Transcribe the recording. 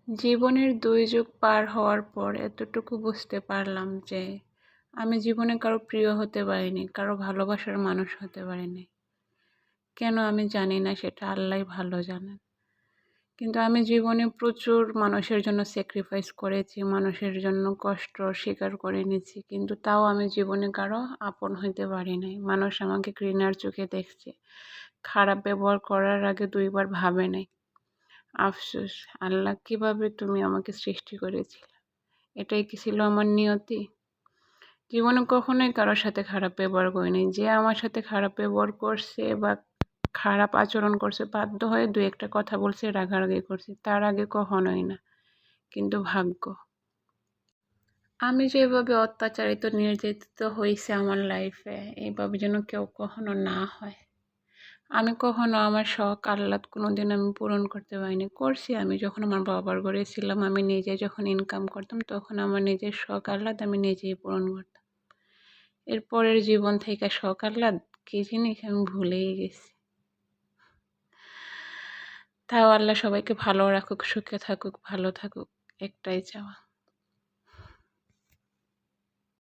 জীবনের ২ যুগ পার হওয়ার পর এতটুকু বুঝতে পারলাম যে আমি জীবনে কারো প্রিয় হতে পারিনি, কারো ভালোবাসার মানুষ হতে পারিনি। কেন আমি জানি না, সেটা আল্লাহই ভালো জানেন। কিন্তু আমি জীবনে প্রচুর মানুষের জন্য স্যাক্রিফাইস করেছি, মানুষের জন্য কষ্ট স্বীকার করে নিয়েছি, কিন্তু তাও আমি জীবনে কারো আপন হইতে পারি নাই। মানুষ আমাকে ঘৃণার চোখে দেখছে, খারাপ ব্যবহার করার আগে ২ বার ভাবে নাই। আফসোস, আল্লাহ কিভাবে তুমি আমাকে সৃষ্টি করেছিলে? এটাই কি ছিল আমার নিয়তি? জীবনে কখনোই কারোর সাথে খারাপ ব্যবহার করিনি। যে আমার সাথে খারাপ ব্যবহার করছে বা খারাপ আচরণ করছে, বাধ্য হয়ে ২-১টা কথা বলছে, রাগারাগি করছি, তার আগে কখনোই না। কিন্তু ভাগ্য, আমি যেভাবে অত্যাচারিত নির্যাতিত হয়েছে আমার লাইফে, এইভাবে যেন কেউ কখনো না হয়। আমি কখনো আমার শখ আহ্লাদ কোনোদিন আমি পূরণ করতে পারিনি। করছি আমি যখন আমার বাবার ঘরে ছিলাম, আমি নিজে যখন ইনকাম করতাম, তখন আমার নিজের শখ আহ্লাদ আমি নিজেই পূরণ করতাম। এর পরের জীবন থেকে শখ আহ্লাদ কী জিনিস আমি ভুলেই গেছি। তাও আল্লাহ সবাইকে ভালো রাখুক, সুখে থাকুক, ভালো থাকুক, একটাই চাওয়া।